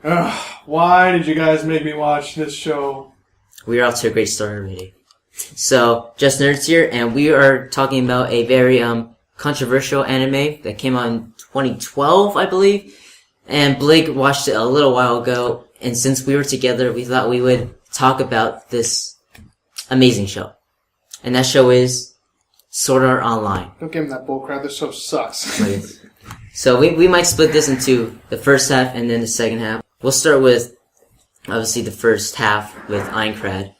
Why did you guys make me watch this show? We're off to a great start already. So, Just Nerds here, and we are talking about a very controversial anime that came out in 2012, I believe. And Blake watched it a little while ago, and since we were together, we thought we would talk about this amazing show. And that show is Sword Art Online. Don't give him that bullcrap. This show sucks. So we might split this into the first half and then the second half. We'll start with, obviously, the first half with Aincrad.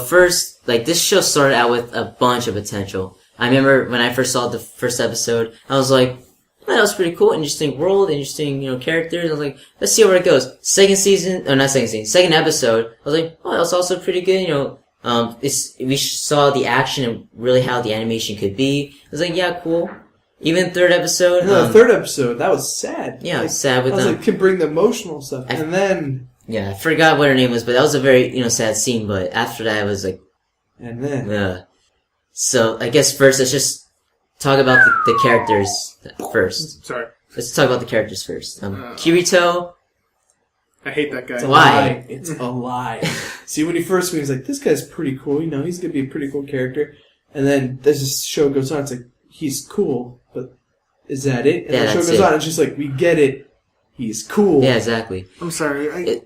First, this show started out with a bunch of potential. I remember when I first saw the first episode, I was like, that was pretty cool, interesting world, interesting, characters. I was like, let's see where it goes. Second episode, I was like, oh, that was also pretty good, we saw the action and really how the animation could be. I was like, yeah, cool. Even third episode. No, the third episode, that was sad. Yeah, sad with them. I was could bring the emotional stuff. And then... Yeah, I forgot what her name was, but that was a very, sad scene, but after that, I was like... And then... So, I guess first, let's just talk about the characters first. Sorry. Let's talk about the characters first. Kirito... I hate that guy. It's a lie. It's a lie. See, when he first meets, he's like, this guy's pretty cool, he's gonna be a pretty cool character. And then, as this show goes on, it's like, he's cool, but is that it? And the show goes on, and it's just like, we get it. He's cool. Yeah, exactly. I'm sorry. I'm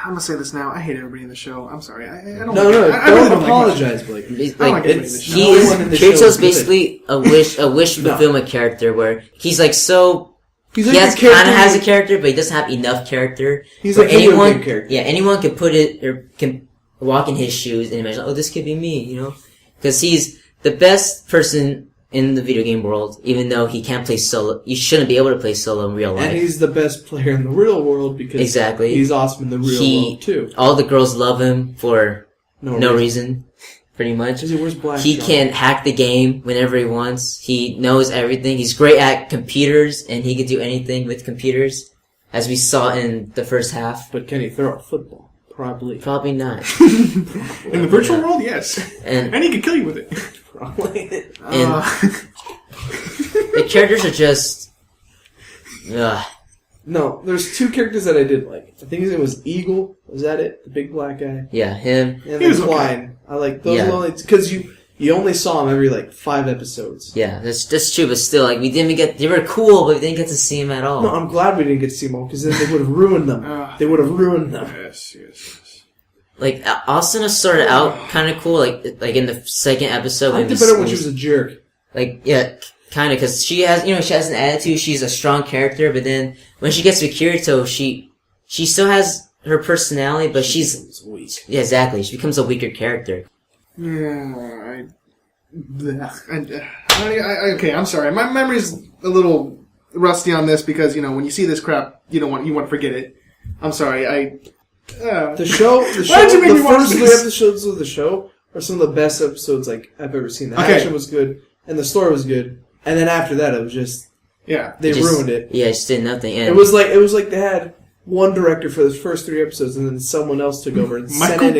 gonna say this now. I hate everybody in the show. I'm sorry. I don't. Don't apologize, Blake. Kirito's basically a wish fulfillment character where he's so. He has a character, but he doesn't have enough character. He's like anyone character. Yeah, anyone can put it or can walk in his shoes and imagine, oh, this could be me, because he's the best person in the video game world, even though he can't play solo. You shouldn't be able to play solo in real life. And he's the best player in the real world because he's awesome in the real world too. All the girls love him for no reason, pretty much. He can hack the game whenever he wants. He knows everything. He's great at computers, and he could do anything with computers, as we saw in the first half. But can he throw a football? Probably not. In the virtual world, yes. And he can kill you with it. Probably. And the characters are just... No, there's two characters that I did like. I think his name was Eagle. Was that it? The big black guy? Yeah, him. And then Twine. Okay. I like those only... Because you only saw him every 5 episodes. Yeah, that's true, but still, we didn't get... They were cool, but we didn't get to see him at all. No, I'm glad we didn't get to see them all, because then they would have ruined them. They would have ruined them. Yes. Asuna started out kind of cool, in the second episode. I liked it better when she was a jerk. Kind of, because she has an attitude, she's a strong character, but then when she gets with Kirito, she still has her personality, but she's weak. Yeah, exactly. She becomes a weaker character. Yeah, okay, I'm sorry. My memory's a little rusty on this because, when you see this crap, you want to forget it. I'm sorry, the first 3 episodes of the show are some of the best episodes I've ever seen. The action was good, and the story was good, and then after that it was just they ruined it. Yeah, it just did nothing. And it was like they had one director for the first 3 episodes, and then someone else took over and set it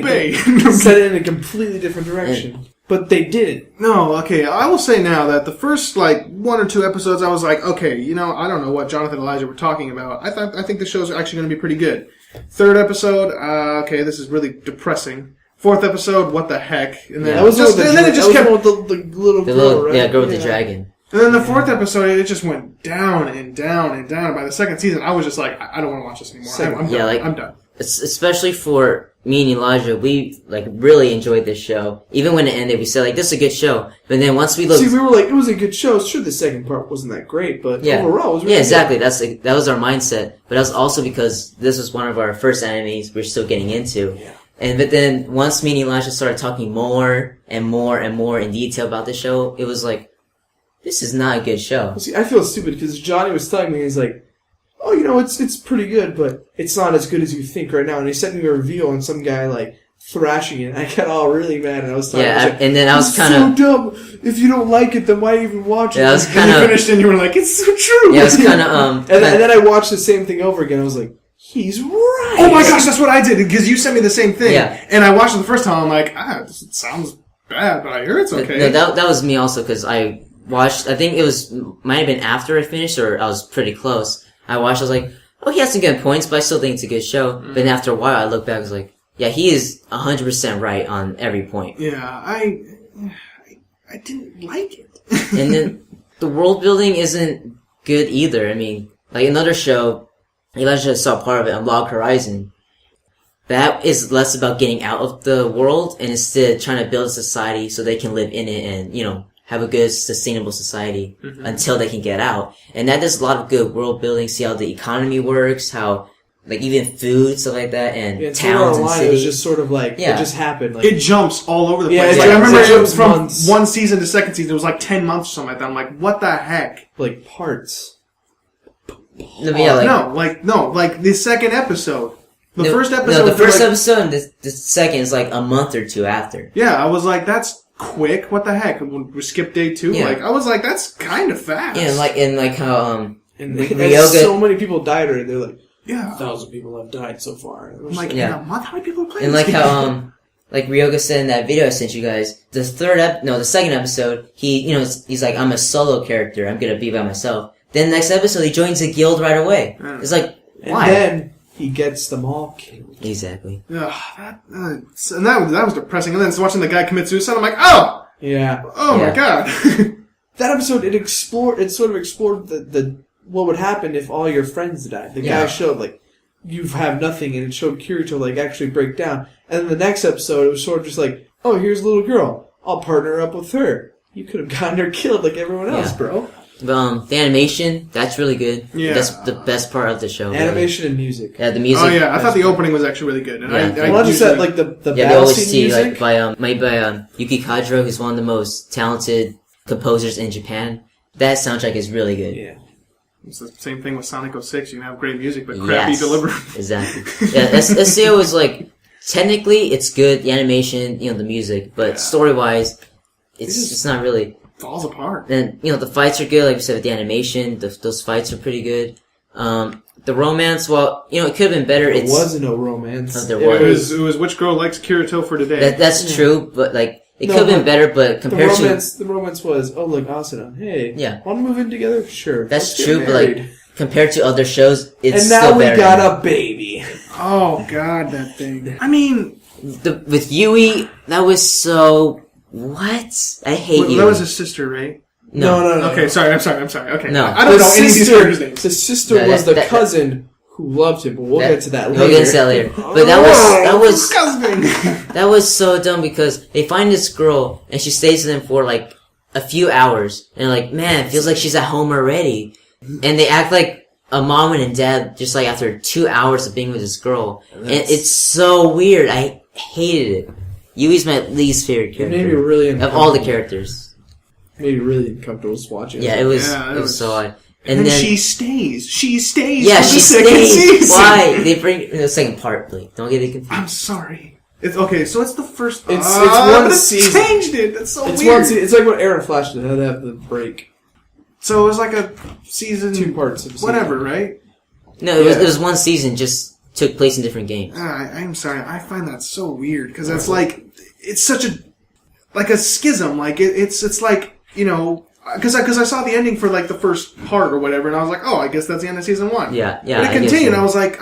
in a completely different direction. But they didn't. No, okay. I will say now that the first 1 or 2 episodes, I was like, okay, I don't know what Jonathan and Elijah were talking about. I think the show's actually going to be pretty good. 3rd episode, okay, this is really depressing. 4th episode, what the heck? And then that was just kept with the little girl, right? Yeah, girl with the dragon. And then the 4th episode, it just went down and down and down. By the 2nd season, I was just like, I don't want to watch this anymore. I'm done. Especially for me and Elijah, we really enjoyed this show. Even when it ended, we said this is a good show. But then once we looked, we were it was a good show. Sure, the second part wasn't that great, but overall, it was really exactly. Good. That was our mindset. But that was also because this was one of our first animes we're still getting into. Yeah. But then once me and Elijah started talking more and more and more in detail about the show, it was this is not a good show. See, I feel stupid because Johnny was telling me, he's like, oh, it's pretty good, but it's not as good as you think right now. And he sent me a review on some guy, thrashing it. And I got all really mad, and I was talking. And then I was kind of so dumb. If you don't like it, then why even watch it? Yeah, I was kind of. You finished, and you were like, "It's so true." Yeah, it was kind of and then I watched the same thing over again. I was like, "He's right." Oh my gosh, that's what I did because you sent me the same thing. Yeah. And I watched it the first time. I'm like, this sounds bad, but I hear it's okay. No, that was me also because I watched. I think might have been after I finished, or I was pretty close. I watched. I was like, oh, he has some good points, but I still think it's a good show. But then after a while, I look back, I was like, yeah, he is 100% right on every point. Yeah, I didn't like it. And then the world building isn't good either. I mean, like another show, Elijah saw part of it on Log Horizon. That is less about getting out of the world and instead trying to build a society so they can live in it and, you know, have a good, sustainable society until they can get out. And that does a lot of good world building, see how the economy works, how, like, even food, stuff like that, and towns and cities. It was just sort of like, it just happened. Like, it jumps all over the place. Yeah, Like, I remember it was from months. one season to second season, it was like 10 months or something like that. I'm like, what the heck? like parts. No, but yeah, like the second episode. The first episode. No, the first episode and the second is like a month or two after. Yeah, I was like, that's quick. What the heck? We skipped day 2. Yeah. Like, I was like, that's kind of fast. Yeah, and like how And Ryoga, so many people died already. They're like, yeah, 1,000 people have died so far. I'm like, yeah. in a month, how many people are playing and this like game? how like Ryoga said in that video I sent you guys, the second episode, he's like, I'm a solo character. I'm gonna be by myself. Then next episode, he joins a guild right away. Yeah. It's like, why? And then he gets them all killed. Exactly. Yeah, and that was depressing. And then watching the guy commit suicide, I'm like, oh! Yeah. Oh my god. That episode, it sort of explored the what would happen if all your friends died. The guy showed, like, you have nothing, and it showed Kirito, like, actually break down. And then the next episode, it was sort of just like, oh, here's a little girl. I'll partner up with her. You could have gotten her killed like everyone else, bro. But, the animation, that's really good. Yeah. That's the best part of the show. Animation really. and music. Yeah, the music. Oh yeah, I thought the opening was actually really good. And Yeah. Well, not just that, like, the they battle always scene see, music. like, made by, Yuki Kadro, who's one of the most talented composers in Japan. That soundtrack is really good. Yeah. It's the same thing with Sonic 06. You can have great music, but crappy delivery. Exactly. Yeah, SAO is like, technically, it's good, the animation, the music, but story-wise, it's not really. Falls apart. Then, the fights are good, like you said, with the animation, those fights are pretty good. The romance, well, it could have been better. There was no romance. Oh, there was. It was which girl likes Kirito for today. That's true, but, like, it could have been better, but compared the romance was, oh, look, Asuna, hey, want to move in together? Sure. That's true, but, like, compared to other shows, it's and now still we better. got a baby. Oh, God, that thing. I mean... with Yui, that was so... What? I hate Yui. That was his sister, right? No. Okay, sorry, I'm sorry. Okay. No. I don't know any of these characters' names. The sister was the cousin who loved him, but we'll get to that later. We'll get to that later. But that was disgusting. That was so dumb because they find this girl and she stays with them for like a few hours and they're like, man, it feels like she's at home already. And they act like a mom and a dad just like after 2 hours of being with this girl. And it's so weird. I hated it. Yui's my least favorite character. It made me really of all the characters. Made me really uncomfortable just watching it. Yeah, it was so odd. And then she stays. She stays. Yeah, for she the second stays. season. Why? They bring in the second part, please. Don't get it confused. I'm sorry. It's okay. So it's the first. It's one season. Changed it. That's so it's weird. One season. It's like what Aaron Flash did. How they have the break. So it was like a season. 2 parts of whatever, right? No, it was one season. Just took place in different games. I'm sorry. I find that so weird because that's like it's such a schism. Like it's like because I saw the ending for like the first part or whatever, and I was like, oh, I guess that's the end of season 1. Yeah. But it continued, and I was like,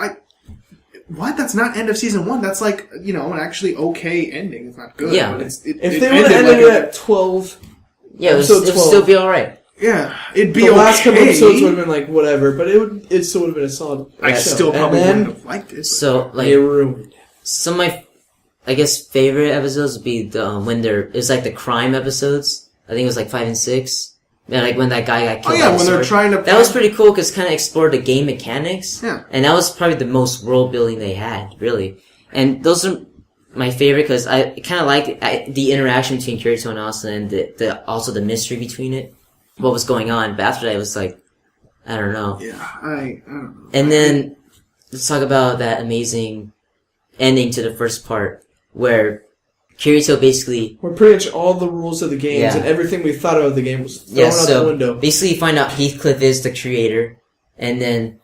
what? That's not end of season 1. That's like an actually okay ending. It's not good. Yeah. But if they would have ended it at 12, yeah, it would still be all right. Yeah, it'd be the okay. last couple episodes would have been like whatever, but it still would have been a solid. I still probably wouldn't have liked it. So like they ruined. Some of my, I guess, favorite episodes would be the when it was like the crime episodes. I think it was like 5 and 6. Yeah, like when that guy got killed. Oh yeah, when they're trying to. That was pretty cool because kind of explored the game mechanics. Yeah. And that was probably the most world building they had, really. And those are my favorite because I kind of liked the interaction between Kirito and Asuna and also the mystery between it, what was going on. But after that, it was like, I don't know. Yeah, I don't know. And then let's talk about that amazing ending to the first part where Kirito basically... Where pretty much all the rules of the games and everything we thought about the game was thrown out the window. Basically you find out Heathcliff is the creator, and then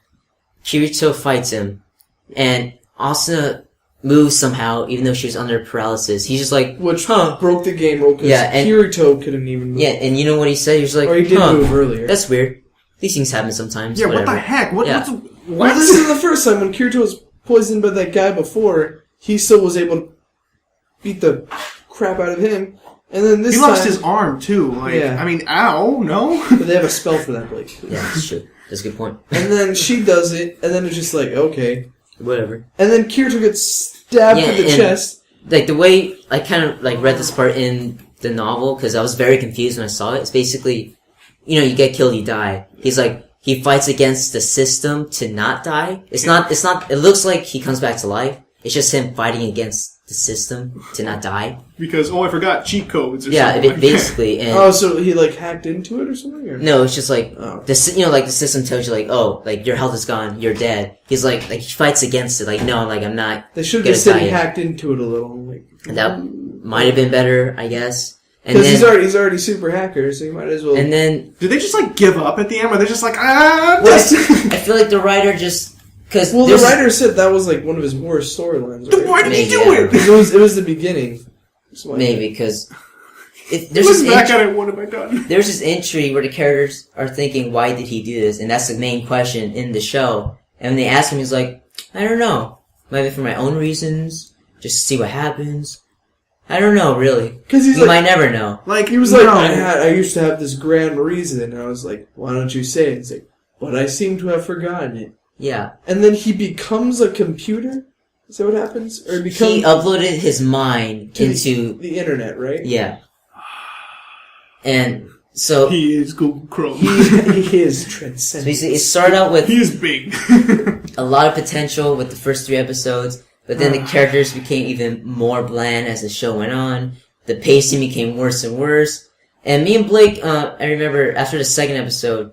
Kirito fights him, and Asuna moves somehow, even though she was under paralysis. He's just like, which broke the game rule, because Kirito couldn't even move. Yeah, and you know what he said? He was like, or he did move earlier. That's weird. These things happen sometimes. Yeah, whatever. what the heck? Well, this isn't the first time. When Kirito was poisoned by that guy before, he still was able to beat the crap out of him. And then this he time... lost his arm, too. Like, Yeah. I mean, ow, no? But they have a spell for that, Blake. Yeah, that's true. That's a good point. And then she does it, and then it's just like, okay. Whatever. And then Kirito gets stabbed in the chest. Like, the way I kind of, like, read this part in the novel, because I was very confused when I saw it, it's basically, you know, you get killed, you die. He's like, he fights against the system to not die. It's not, it looks like he comes back to life. It's just him fighting against the system to not die. Because, I forgot cheat codes or yeah, something like basically. And Oh, so he, like, hacked into it or something? Or? no, it's just like, Oh. you know, like the system tells you, like, oh, like, your health is gone, you're dead. He's like he fights against it, like, no, like, I'm not. They should have gonna just said he die yet. hacked into it a little. Like, And that might have been better, I guess. And because then, he's already super hacker, so he might as well. and then, Did they just, like, give up at the end? Or they're just like, well, I feel like the writer just, cause well, the writer said that was like one of his worst storylines. Then Right? why did he Maybe, do yeah. it? Because it was the beginning. That's why- maybe, because there's Look this back at it, what have I done? there's this entry where the characters are thinking, why did he do this? And that's the main question in the show. And when they ask him, he's like, I don't know. Maybe for my own reasons, just to see what happens. I don't know, really. Because he's You like, might never know. Like, he was no. like, I used to have this grand reason, and I was like, why don't you say it? He's like, but I seem to have forgotten it. Yeah. And then he becomes a computer. Is that what happens? Or He uploaded his mind into the internet, right? yeah. And so He is Google Chrome. He is so transcendent. basically it started out with He is big. a lot of potential with the first 3 episodes, but then the characters became even more bland as the show went on. The pacing became worse and worse. And me and Blake, I remember after the second episode,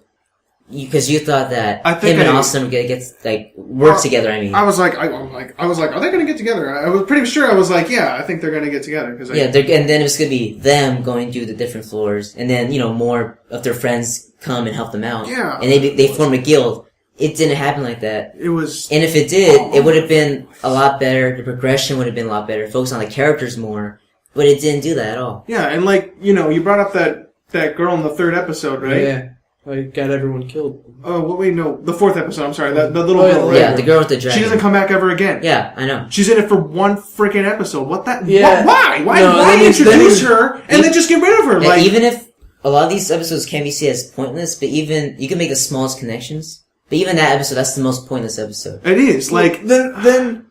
because you thought that I think him and I- Austin would work together. I mean, I was like, are they going to get together? I was pretty sure. I was like, yeah, I think they're going to get together. Cause yeah, and then it was gonna be them going through the different floors, and then more of their friends come and help them out. Yeah. and they form a guild. It didn't happen like that. it was. And if it did, it would have been a lot better. The progression would have been a lot better. Focus on the characters more. But it didn't do that at all. Yeah, and you brought up that girl in the 3rd episode, right? Yeah. I got everyone killed. Oh, wait, no, the 4th episode. I'm sorry, the little girl. Yeah, Right? the girl with the dragon. She doesn't come back ever again. Yeah, I know. She's in it for one freaking episode. What that? Yeah. Why? Why No, then introduce he- her and then just get rid of her? And Like, even if a lot of these episodes can be seen as pointless, but even you can make the smallest connections. But even that episode, that's the most pointless episode. it is like Then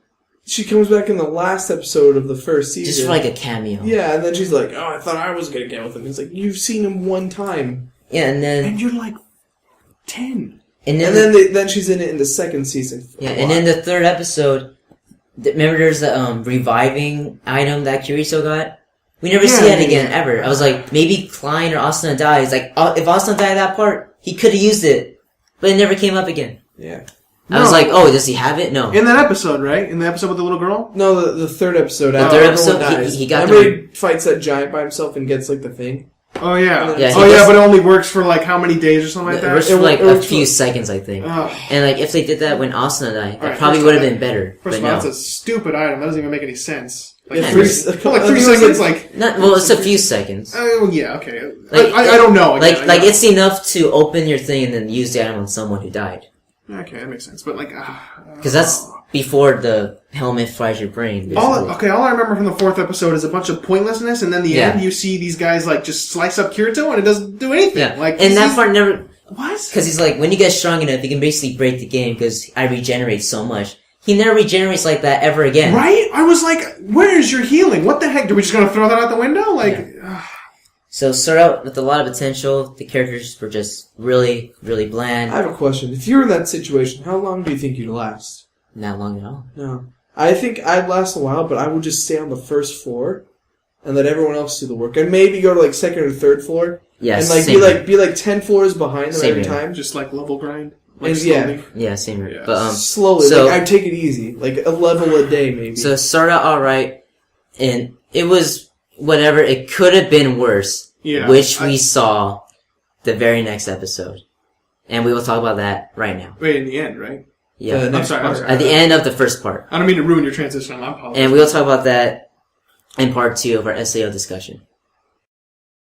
she comes back in the last episode of the first season. Just for like a cameo. Yeah, and then she's like, oh, I thought I was going to get with him. It's like, you've seen him one time. Yeah, and then you're like 10. and And then then she's in it in the second season. yeah, and in the 3rd episode, remember there's the reviving item that Kirito got? We never see that again, ever. I was like, maybe Klein or Asuna dies. Like, if Asuna died that part, he could have used it. But it never came up again. Yeah. I was like, oh, does he have it? No. In that episode, right? In the episode with the little girl? No, the third episode. The After third everyone episode, dies. he got Remember the- he fights that giant by himself and gets, like, the thing? Oh, yeah. Yeah, oh, he yeah, gets- but it only works for, like, how many days or something like It that? works for like it a works few for- seconds, I think. Ugh. And like, if they did that when Asuna died, that Alright, probably first would have of all, been better. First But of all, no. that's a stupid item. That doesn't even make any sense. Like, Yeah, three, three- like I 3 think it was seconds, like- like... Not, well, it's a few seconds. Oh, yeah, okay. Like, I don't know. Like, Yeah, like yeah. it's enough to open your thing and then use the item on someone who died. Okay, that makes sense. But, like... Because that's before the helmet fries your brain, basically. All I remember from the 4th episode is a bunch of pointlessness, and then the Yeah. end, you see these guys, like, just slice up Kirito, and it doesn't do anything. Yeah. Like, And that part never... What? Because he's like, when you get strong enough, you can basically break the game because I regenerate so much. He never regenerates like that ever again. Right? I was like, where is your healing? What the heck? Are we just gonna throw that out the window? Like... So start out with a lot of potential. The characters were just really, really I bland. have a question. If you were in that situation, how long do you think you'd last? Not long at all. No. I think I'd last a while, but I would just stay on the first floor and let everyone else do the work. And maybe go to, like, 2nd or 3rd floor. Yes, And, like, same be like 10 floors behind them Same every here. time. Just, like, level grind? Like, And, yeah. slowly? Yeah, same here. Yeah. But Slowly. so- Like, I'd take it easy. Like, a level a day, maybe. so it started out alright, and it was whatever. It could have been worse, Yeah. which we saw the very next episode, and we will talk about that right now. Wait, in the end, right? Yeah, I'm sorry. at the end of the first part, I don't mean to ruin your transition. I apologize. and we'll talk about that in part 2 of our SAO discussion.